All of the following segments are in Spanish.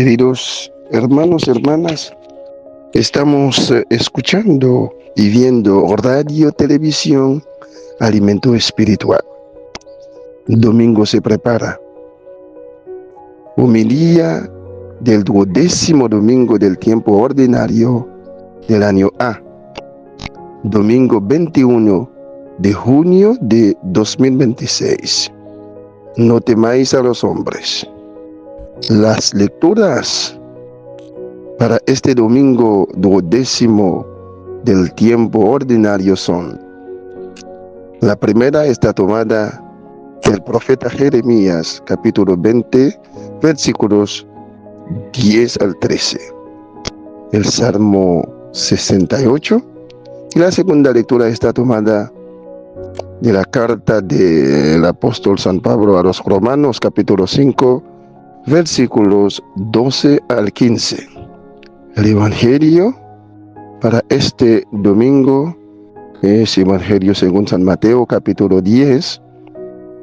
Queridos hermanos, hermanas, estamos escuchando y viendo radio, televisión, alimento espiritual. Domingo se prepara. Homilía del 12º domingo del tiempo ordinario del año A. Domingo 21 de junio de 2026. No temáis a los hombres. Las lecturas para este domingo 12º del tiempo ordinario son: la primera está tomada del profeta Jeremías, capítulo 20, versículos 10 al 13, el Salmo 68, y la segunda lectura está tomada de la carta del apóstol San Pablo a los Romanos, capítulo 5, versículos 12 al 15. El Evangelio para este domingo es Evangelio según San Mateo, capítulo 10,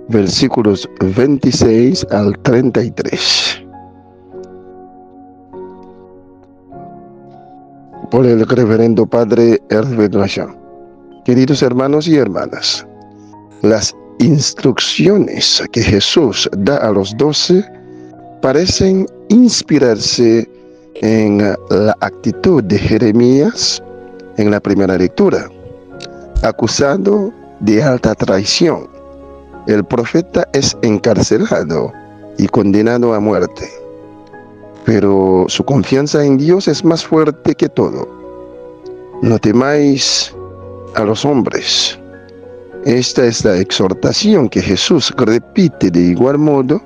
versículos 26 al 33. Por el reverendo Padre Herbert Rachan. Queridos hermanos y hermanas, las instrucciones que Jesús da a los 12 parecen inspirarse en la actitud de Jeremías en la primera lectura. Acusado de alta traición, el profeta es encarcelado y condenado a muerte. Pero su confianza en Dios es más fuerte que todo. No temáis a los hombres. Esta es la exhortación que Jesús repite de igual modo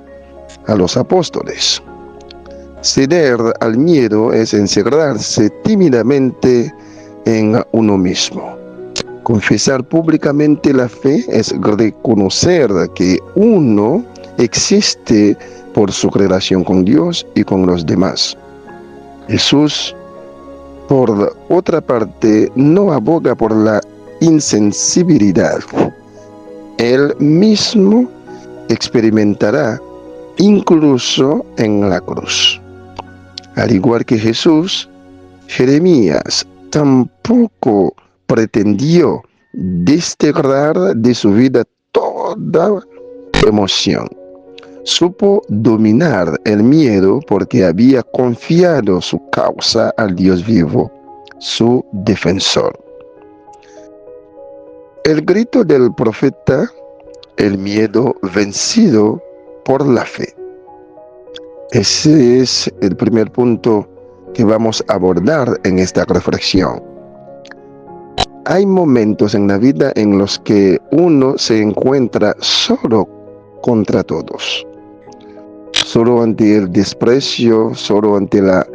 a los apóstoles. Ceder al miedo es encerrarse tímidamente en uno mismo. Confesar públicamente la fe es reconocer que uno existe por su relación con Dios y con los demás. Jesús, por otra parte, no aboga por la insensibilidad. Él mismo experimentará incluso en la cruz. Al igual que Jesús, Jeremías tampoco pretendió desterrar de su vida toda emoción. Supo dominar el miedo porque había confiado su causa al Dios vivo, su defensor. El grito del profeta: el miedo vencido por la fe. Ese es el primer punto que vamos a abordar en esta reflexión. Hay momentos en la vida en los que uno se encuentra solo contra todos, solo ante el desprecio, solo ante la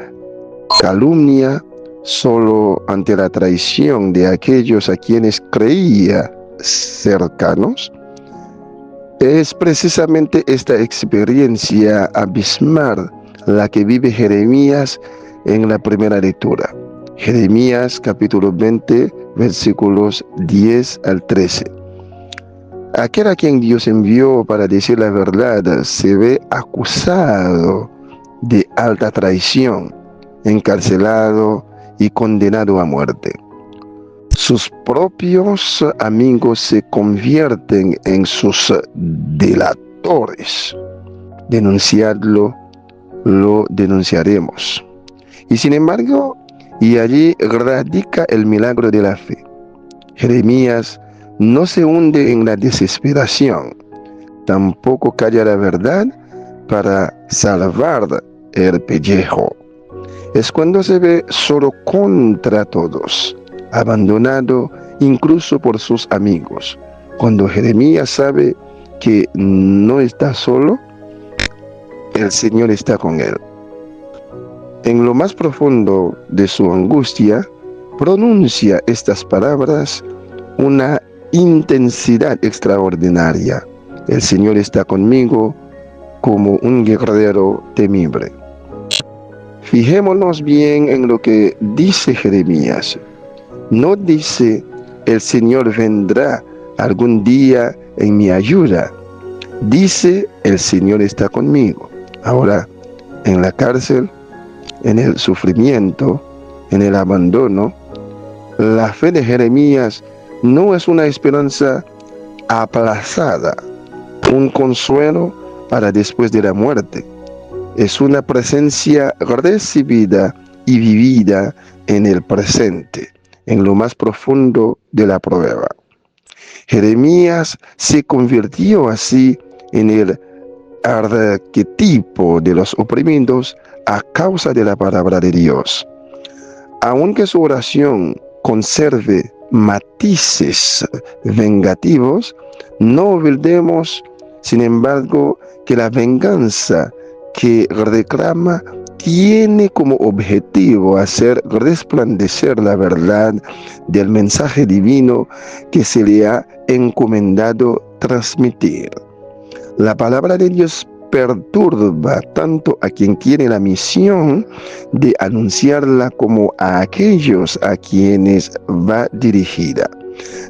calumnia, solo ante la traición de aquellos a quienes creía cercanos. Es precisamente esta experiencia abismal la que vive Jeremías en la primera lectura. Jeremías capítulo 20, versículos 10 al 13. Aquel a quien Dios envió para decir la verdad se ve acusado de alta traición, encarcelado y condenado a muerte. Sus propios amigos se convierten en sus delatores. Denunciadlo, lo denunciaremos. Y sin embargo, y allí radica el milagro de la fe. Jeremías no se hunde en la desesperación, tampoco calla la verdad para salvar el pellejo. Es cuando se ve solo contra todos, abandonado incluso por sus amigos. Cuando Jeremías sabe que no está solo, el Señor está con él. En lo más profundo de su angustia, pronuncia estas palabras una intensidad extraordinaria. El Señor está conmigo como un guerrero temible. Fijémonos bien en lo que dice Jeremías. No dice: el Señor vendrá algún día en mi ayuda. Dice: el Señor está conmigo. Ahora, en la cárcel, en el sufrimiento, en el abandono. La fe de Jeremías no es una esperanza aplazada, un consuelo para después de la muerte. Es una presencia recibida y vivida en el presente, en lo más profundo de la prueba. Jeremías se convirtió así en el arquetipo de los oprimidos a causa de la palabra de Dios. Aunque su oración conserve matices vengativos, no olvidemos, sin embargo, que la venganza que reclama tiene como objetivo hacer resplandecer la verdad del mensaje divino que se le ha encomendado transmitir. La palabra de Dios perturba tanto a quien tiene la misión de anunciarla como a aquellos a quienes va dirigida.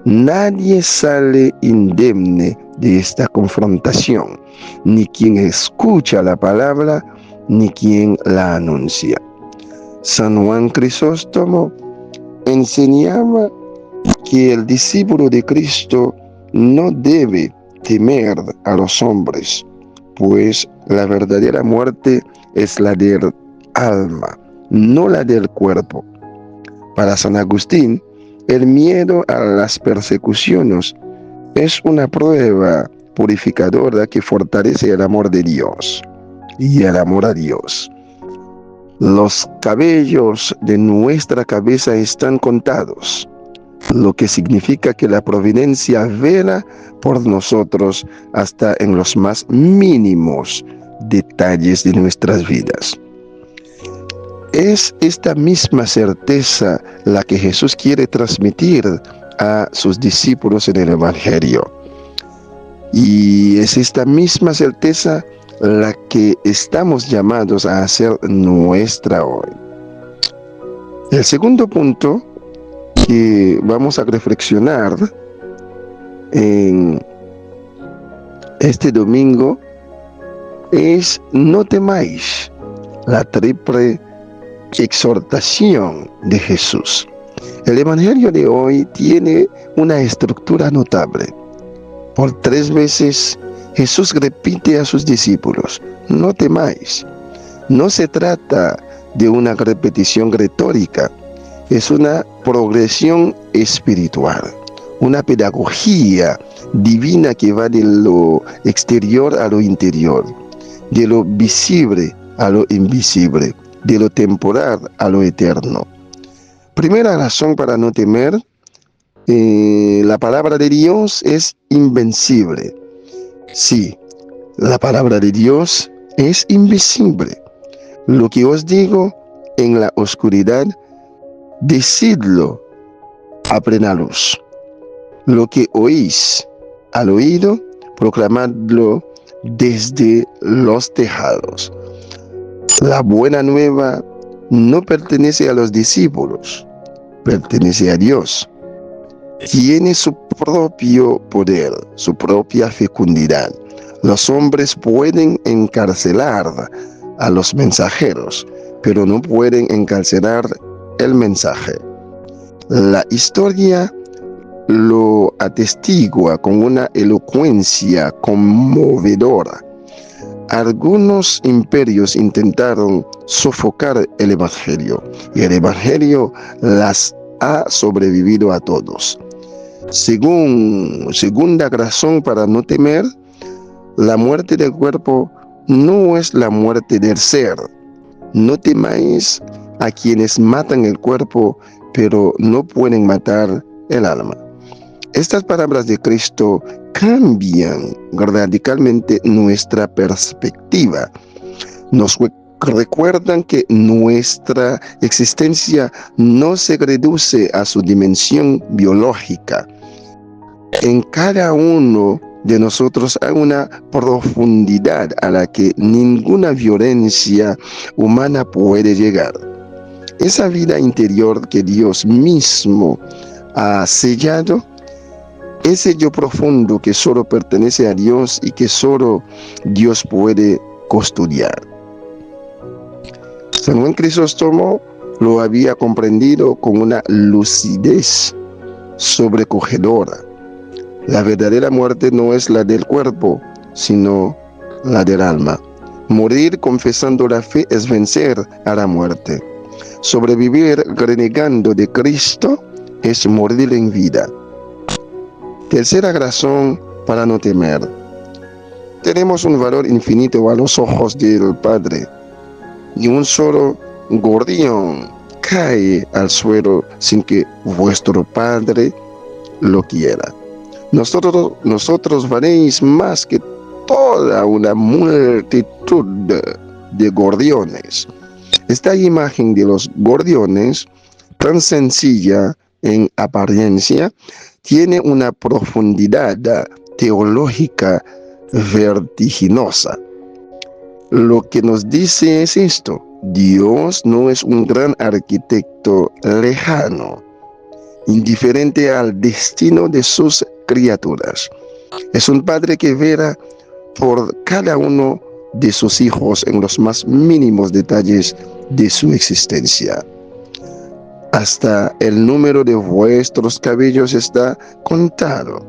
Nadie sale indemne de esta confrontación, ni quien escucha la palabra, ni quien la anuncia. San Juan Crisóstomo enseñaba que el discípulo de Cristo no debe temer a los hombres, pues la verdadera muerte es la del alma, no la del cuerpo. Para San Agustín, el miedo a las persecuciones es una prueba purificadora que fortalece el amor de Dios y el amor a Dios. Los cabellos de nuestra cabeza están contados, lo que significa que la providencia vela por nosotros hasta en los más mínimos detalles de nuestras vidas. Es esta misma certeza la que Jesús quiere transmitir a sus discípulos en el Evangelio. Y es esta misma certeza la que estamos llamados a hacer nuestra hoy. El segundo punto que vamos a reflexionar en este domingo es: no temáis, la triple exhortación de Jesús. El Evangelio de hoy tiene una estructura notable. Por 3 veces Jesús repite a sus discípulos: no temáis. No se trata de una repetición retórica, es una progresión espiritual, una pedagogía divina que va de lo exterior a lo interior, de lo visible a lo invisible, de lo temporal a lo eterno. Primera razón para no temer: la palabra de Dios es invencible. Sí, la palabra de Dios es invisible. Lo que os digo en la oscuridad, decidlo a plena luz. Lo que oís al oído, proclamadlo desde los tejados. La buena nueva no pertenece a los discípulos, pertenece a Dios. Tiene su propio poder, su propia fecundidad. Los hombres pueden encarcelar a los mensajeros, pero no pueden encarcelar el mensaje. La historia lo atestigua con una elocuencia conmovedora. Algunos imperios intentaron sofocar el Evangelio, y el Evangelio las ha sobrevivido a todos. Segunda razón para no temer: la muerte del cuerpo no es la muerte del ser. No temáis a quienes matan el cuerpo, pero no pueden matar el alma. Estas palabras de Cristo cambian radicalmente nuestra perspectiva. Nos recuerdan que nuestra existencia no se reduce a su dimensión biológica. En cada uno de nosotros hay una profundidad a la que ninguna violencia humana puede llegar. Esa vida interior que Dios mismo ha sellado, ese yo profundo que solo pertenece a Dios y que solo Dios puede custodiar. San Juan Crisóstomo lo había comprendido con una lucidez sobrecogedora. La verdadera muerte no es la del cuerpo, sino la del alma. Morir confesando la fe es vencer a la muerte. Sobrevivir renegando de Cristo es morir en vida. Tercera razón para no temer. Tenemos un valor infinito a los ojos del Padre. Ni un solo gorrión cae al suelo sin que vuestro Padre lo quiera. Nosotros valéis más que toda una multitud de gorriones. Esta imagen de los gorriones, tan sencilla en apariencia, tiene una profundidad teológica vertiginosa. Lo que nos dice es esto: Dios no es un gran arquitecto lejano, indiferente al destino de sus criaturas. Es un padre que vela por cada uno de sus hijos en los más mínimos detalles de su existencia. Hasta el número de vuestros cabellos está contado.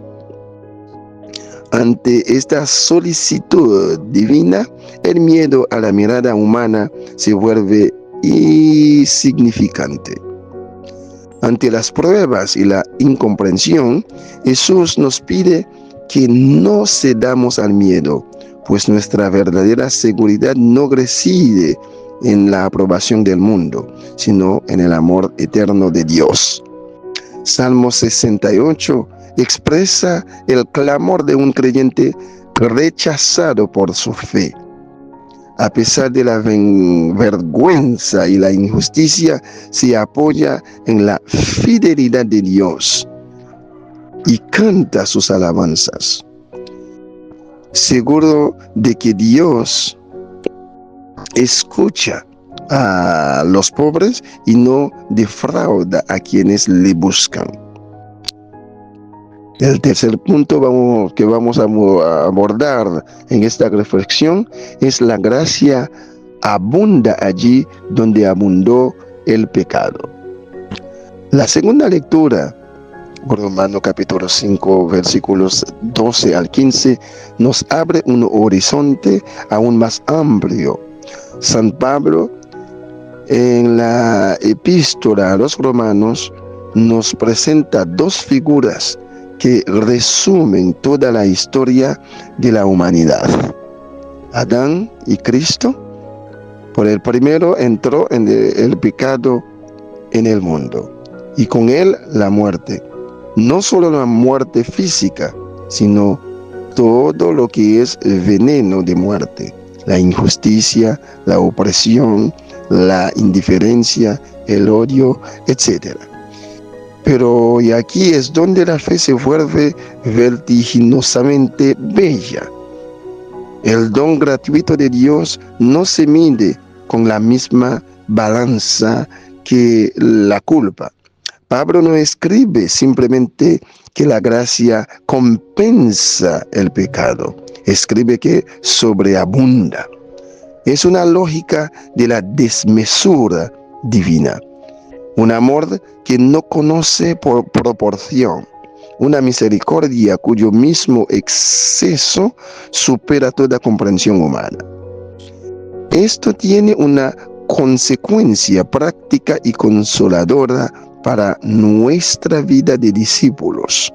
Ante esta solicitud divina, el miedo a la mirada humana se vuelve insignificante. Ante las pruebas y la incomprensión, Jesús nos pide que no cedamos al miedo, pues nuestra verdadera seguridad no reside en la aprobación del mundo, sino en el amor eterno de Dios. Salmo 68 expresa el clamor de un creyente rechazado por su fe. A pesar de la vergüenza y la injusticia, se apoya en la fidelidad de Dios y canta sus alabanzas, seguro de que Dios escucha a los pobres y no defrauda a quienes le buscan. El tercer punto que vamos a abordar en esta reflexión es: la gracia abunda allí donde abundó el pecado. La segunda lectura, Romanos capítulo 5, versículos 12 al 15, nos abre un horizonte aún más amplio. San Pablo, en la epístola a los romanos, nos presenta dos figuras que resumen toda la historia de la humanidad: Adán y Cristo. Por el primero entró el pecado en el mundo, y con él la muerte. No solo la muerte física, sino todo lo que es veneno de muerte: la injusticia, la opresión, la indiferencia, el odio, etc. Pero y aquí es donde la fe se vuelve vertiginosamente bella. El don gratuito de Dios no se mide con la misma balanza que la culpa. Pablo no escribe simplemente que la gracia compensa el pecado, escribe que sobreabunda. Es una lógica de la desmesura divina. Un amor que no conoce por proporción, una misericordia cuyo mismo exceso supera toda comprensión humana. Esto tiene una consecuencia práctica y consoladora para nuestra vida de discípulos.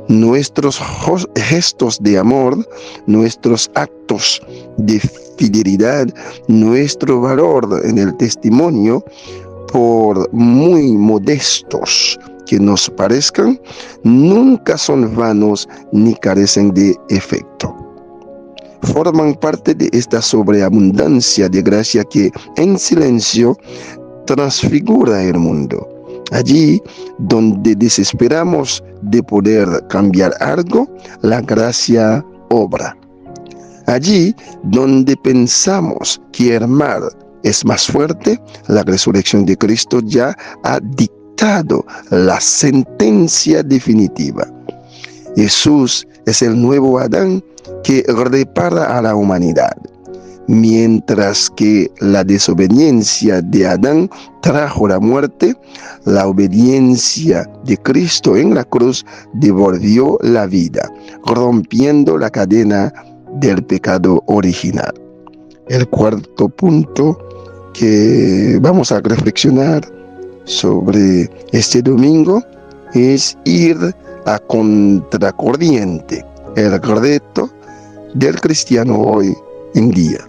Nuestros gestos de amor, nuestros actos de fidelidad, nuestro valor en el testimonio, por muy modestos que nos parezcan, nunca son vanos ni carecen de efecto. Forman parte de esta sobreabundancia de gracia que en silencio transfigura el mundo. Allí donde desesperamos de poder cambiar algo, la gracia obra. Allí donde pensamos que el mal es más fuerte, la resurrección de Cristo ya ha dictado la sentencia definitiva. Jesús es el nuevo Adán que repara a la humanidad. Mientras que la desobediencia de Adán trajo la muerte, la obediencia de Cristo en la cruz devolvió la vida, rompiendo la cadena del pecado original. El cuarto punto que vamos a reflexionar sobre este domingo es ir a contracorriente, el reto del cristiano hoy en día.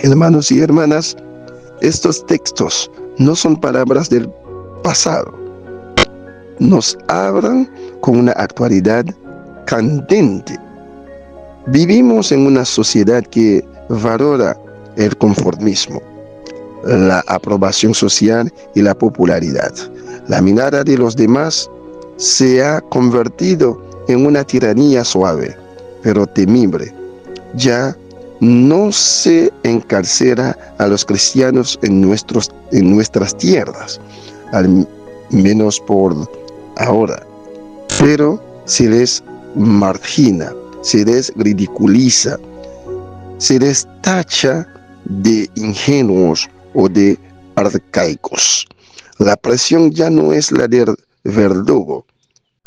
Hermanos y hermanas, estos textos no son palabras del pasado, nos hablan con una actualidad candente. Vivimos en una sociedad que valora el conformismo, la aprobación social y la popularidad. La mirada de los demás se ha convertido en una tiranía suave, pero temible. Ya no se encarcela a los cristianos en nuestras tierras, al menos por ahora, pero se les margina, se les ridiculiza, se les tacha de ingenuos o de arcaicos. La presión ya no es la del verdugo,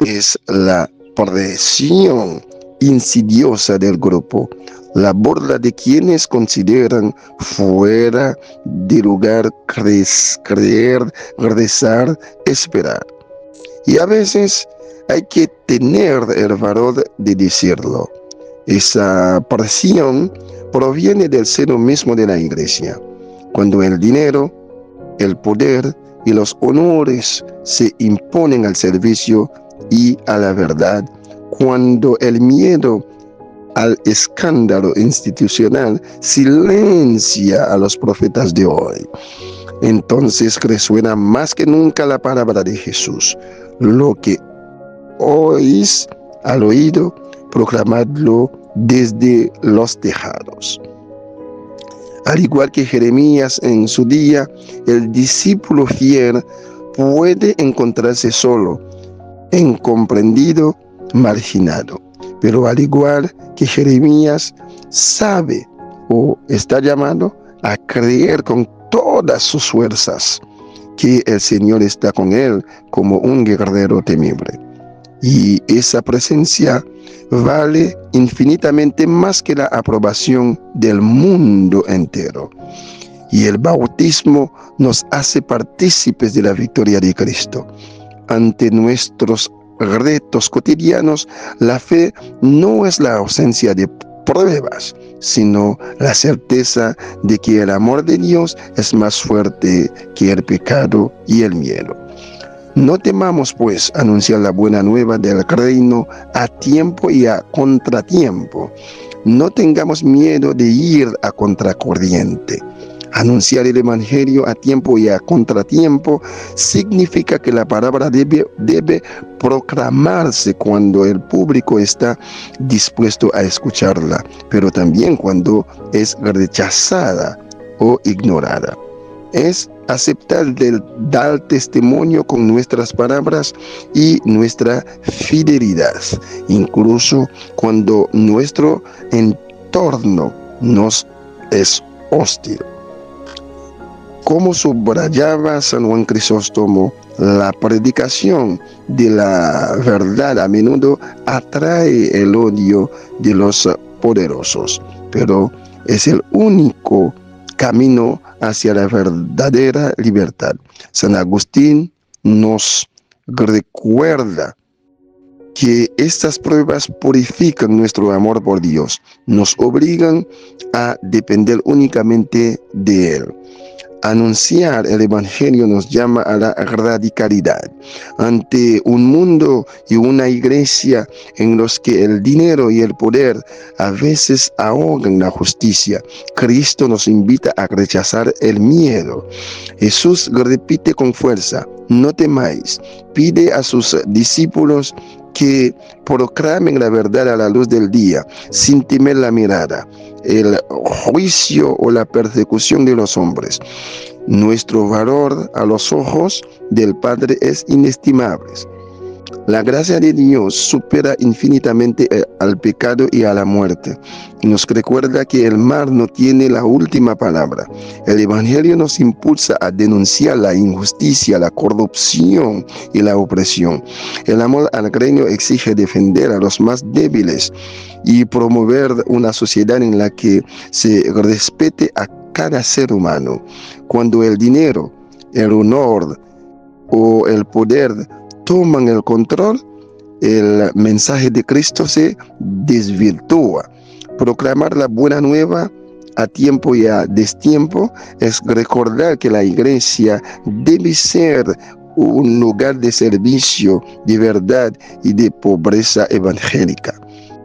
es la presión insidiosa del grupo, la burla de quienes consideran fuera de lugar creer, rezar, esperar. Y a veces hay que tener el valor de decirlo. Esa presión proviene del seno mismo de la iglesia, cuando el dinero, el poder y los honores se imponen al servicio y a la verdad, cuando el miedo al escándalo institucional silencia a los profetas de hoy. Entonces resuena más que nunca la palabra de Jesús: lo que oís al oído, proclamadlo desde los tejados. Al igual que Jeremías en su día, el discípulo fiel puede encontrarse solo, incomprendido, marginado. Pero al igual que Jeremías, sabe o está llamado a creer con todas sus fuerzas que el Señor está con él como un guerrero temible. Y esa presencia vale infinitamente más que la aprobación del mundo entero. Y el bautismo nos hace partícipes de la victoria de Cristo. Ante nuestros retos cotidianos, la fe no es la ausencia de pruebas, sino la certeza de que el amor de Dios es más fuerte que el pecado y el miedo. No temamos, pues, anunciar la buena nueva del reino a tiempo y a contratiempo. No tengamos miedo de ir a contracorriente. Anunciar el Evangelio a tiempo y a contratiempo significa que la palabra debe proclamarse cuando el público está dispuesto a escucharla, pero también cuando es rechazada o ignorada. Es aceptar dar testimonio con nuestras palabras y nuestra fidelidad, incluso cuando nuestro entorno nos es hostil. Como subrayaba San Juan Crisóstomo, la predicación de la verdad a menudo atrae el odio de los poderosos, pero es el único camino hacia la verdadera libertad. San Agustín nos recuerda que estas pruebas purifican nuestro amor por Dios, nos obligan a depender únicamente de Él. Anunciar el Evangelio nos llama a la radicalidad. Ante un mundo y una iglesia en los que el dinero y el poder a veces ahogan la justicia, Cristo nos invita a rechazar el miedo. Jesús repite con fuerza: no temáis. Pide a sus discípulos que proclamen la verdad a la luz del día, sin temer la mirada, el juicio o la persecución de los hombres. Nuestro valor a los ojos del Padre es inestimable. La gracia de Dios supera infinitamente al pecado y a la muerte. Nos recuerda que el mal no tiene la última palabra. El Evangelio nos impulsa a denunciar la injusticia, la corrupción y la opresión. El amor al reino exige defender a los más débiles y promover una sociedad en la que se respete a cada ser humano. Cuando el dinero, el honor o el poder toman el control, el mensaje de Cristo se desvirtúa. Proclamar la buena nueva a tiempo y a destiempo es recordar que la iglesia debe ser un lugar de servicio, de verdad y de pobreza evangélica.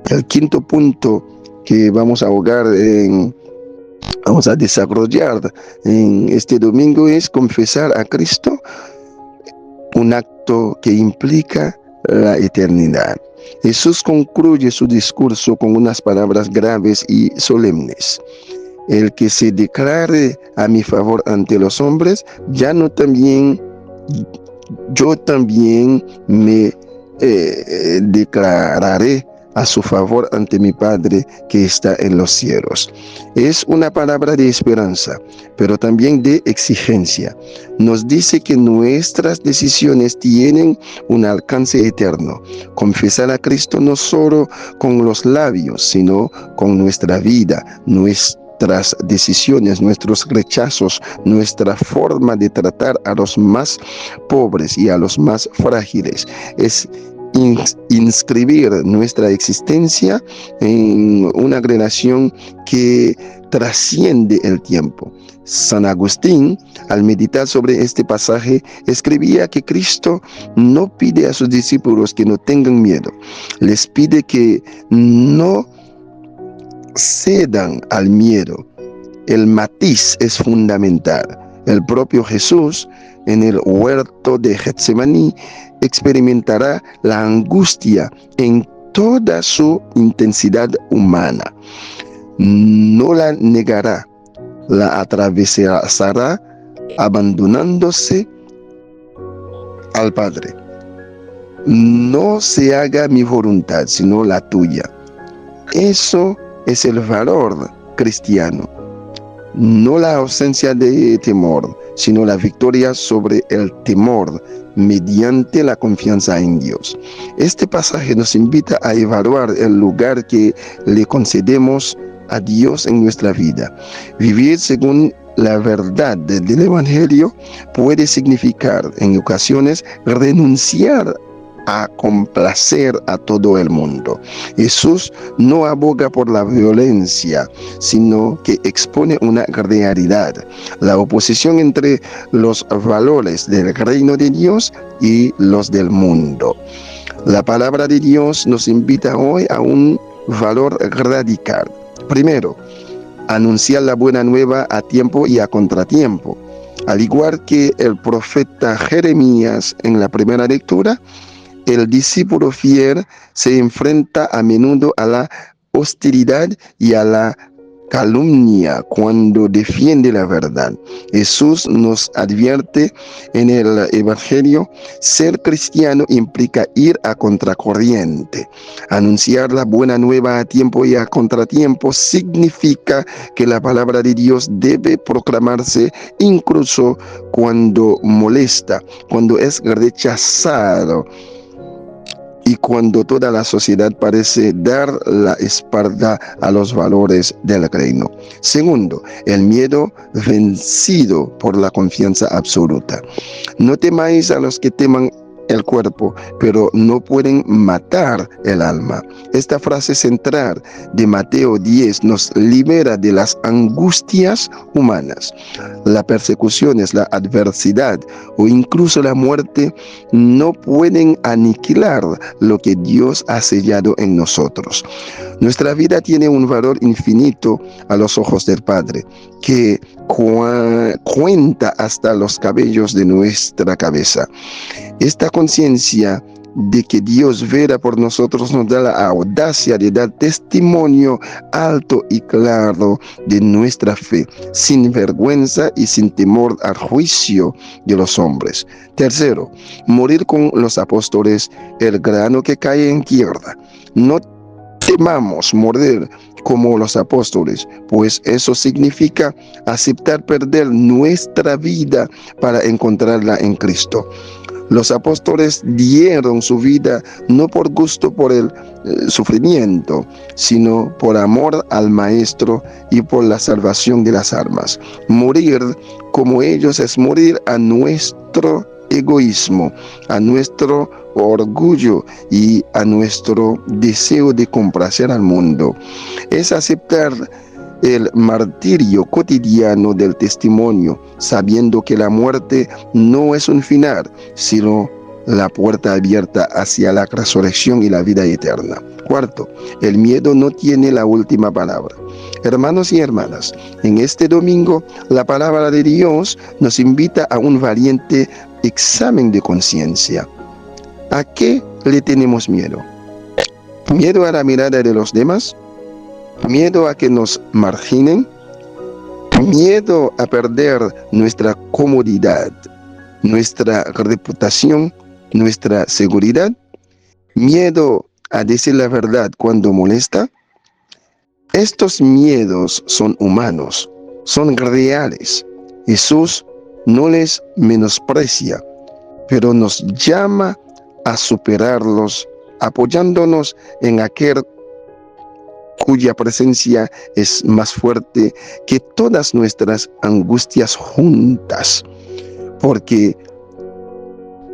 El quinto punto que vamos a desarrollar en este domingo es confesar a Cristo, un acto que implica la eternidad. Jesús concluye su discurso con unas palabras graves y solemnes. El que se declare a mi favor ante los hombres, yo también me declararé a su favor ante mi Padre que está en los cielos. Es una palabra de esperanza, pero también de exigencia. Nos dice que nuestras decisiones tienen un alcance eterno. Confesar a Cristo no solo con los labios, sino con nuestra vida, nuestras decisiones, nuestros rechazos, nuestra forma de tratar a los más pobres y a los más frágiles. Es inscribir nuestra existencia en una relación que trasciende el tiempo. San Agustín, al meditar sobre este pasaje, escribía que Cristo no pide a sus discípulos que no tengan miedo, les pide que no cedan al miedo. El matiz es fundamental. El propio Jesús, en el huerto de Getsemaní, experimentará la angustia en toda su intensidad humana. No la negará, la atravesará abandonándose al Padre. No se haga mi voluntad, sino la tuya. Eso es el valor cristiano. No la ausencia de temor, sino la victoria sobre el temor mediante la confianza en Dios. Este pasaje nos invita a evaluar el lugar que le concedemos a Dios en nuestra vida. Vivir según la verdad del Evangelio puede significar en ocasiones renunciar a complacer a todo el mundo. Jesús no aboga por la violencia, sino que expone una realidad, la oposición entre los valores del reino de Dios y los del mundo. La palabra de Dios nos invita hoy a un valor radical. Primero, anunciar la buena nueva a tiempo y a contratiempo. Al igual que el profeta Jeremías en la primera lectura, el discípulo fiel se enfrenta a menudo a la hostilidad y a la calumnia cuando defiende la verdad. Jesús nos advierte en el Evangelio: ser cristiano implica ir a contracorriente. Anunciar la buena nueva a tiempo y a contratiempo significa que la palabra de Dios debe proclamarse incluso cuando molesta, cuando es rechazado y cuando toda la sociedad parece dar la espalda a los valores del reino. Segundo, el miedo vencido por la confianza absoluta. No temáis a los que teman el cuerpo, pero no pueden matar el alma. Esta frase central de Mateo 10 nos libera de las angustias humanas. Las persecuciones, la adversidad o incluso la muerte no pueden aniquilar lo que Dios ha sellado en nosotros. Nuestra vida tiene un valor infinito a los ojos del Padre, que cuenta hasta los cabellos de nuestra cabeza. Esta conciencia de que Dios vela por nosotros nos da la audacia de dar testimonio alto y claro de nuestra fe, sin vergüenza y sin temor al juicio de los hombres. Tercero, morir con los apóstoles, el grano que cae en tierra. No temamos morir como los apóstoles, pues eso significa aceptar perder nuestra vida para encontrarla en Cristo. Los apóstoles dieron su vida no por gusto por el sufrimiento, sino por amor al Maestro y por la salvación de las almas. Morir como ellos es morir a nuestro egoísmo, a nuestro orgullo y a nuestro deseo de complacer al mundo. Es aceptar el martirio cotidiano del testimonio, sabiendo que la muerte no es un final, sino la puerta abierta hacia la resurrección y la vida eterna. Cuarto, el miedo no tiene la última palabra. Hermanos y hermanas, en este domingo la palabra de Dios nos invita a un valiente examen de conciencia. ¿A qué le tenemos miedo? ¿Miedo a la mirada de los demás? ¿Miedo a que nos marginen? ¿Miedo a perder nuestra comodidad, nuestra reputación, nuestra seguridad? ¿Miedo a decir la verdad cuando molesta? Estos miedos son humanos, son reales. Jesús no les menosprecia, pero nos llama a superarlos, apoyándonos en aquel cuya presencia es más fuerte que todas nuestras angustias juntas. Porque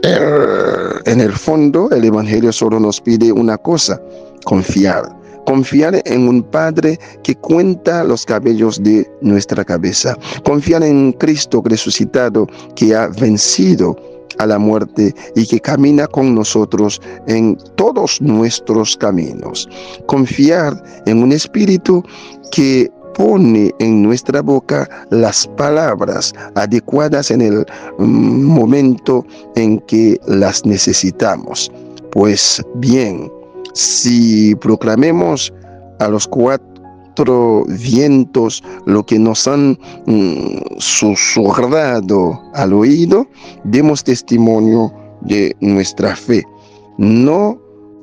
en el fondo el Evangelio solo nos pide una cosa: confiar. Confiar en un Padre que cuenta los cabellos de nuestra cabeza. Confiar en Cristo resucitado, que ha vencido a la muerte y que camina con nosotros en todos nuestros caminos. Confiar en un Espíritu que pone en nuestra boca las palabras adecuadas en el momento en que las necesitamos. Pues bien, si proclamemos a los cuatro vientos lo que nos han susurrado al oído, demos testimonio de nuestra fe, no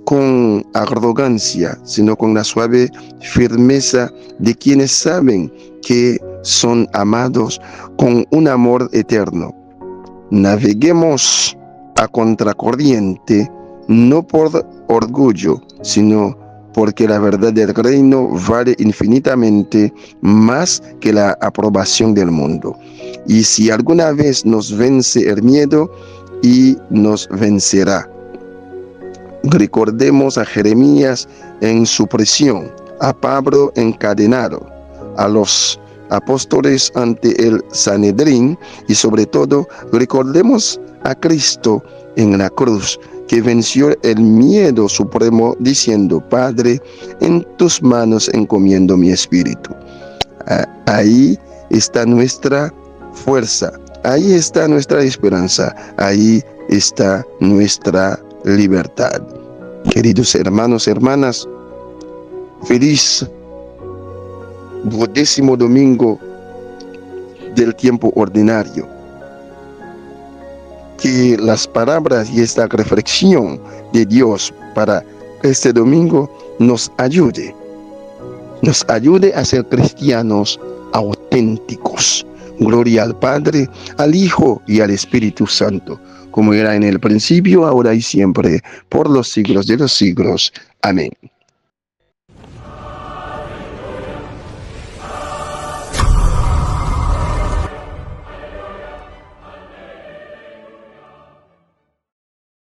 con arrogancia, sino con la suave firmeza de quienes saben que son amados con un amor eterno. Naveguemos a contracorriente, no por orgullo, sino porque la verdad del reino vale infinitamente más que la aprobación del mundo. Y si alguna vez nos vence el miedo, y nos vencerá. Recordemos a Jeremías en su prisión, a Pablo encadenado, a los apóstoles ante el Sanedrín, y sobre todo recordemos a Cristo en la cruz, que venció el miedo supremo diciendo: Padre, en tus manos encomiendo mi espíritu. Ahí está nuestra fuerza, ahí está nuestra esperanza, ahí está nuestra libertad. Queridos hermanos, hermanas, feliz 12º domingo del tiempo ordinario. Que las palabras y esta reflexión de Dios para este domingo nos ayude a ser cristianos auténticos. Gloria al Padre, al Hijo y al Espíritu Santo, como era en el principio, ahora y siempre, por los siglos de los siglos. Amén.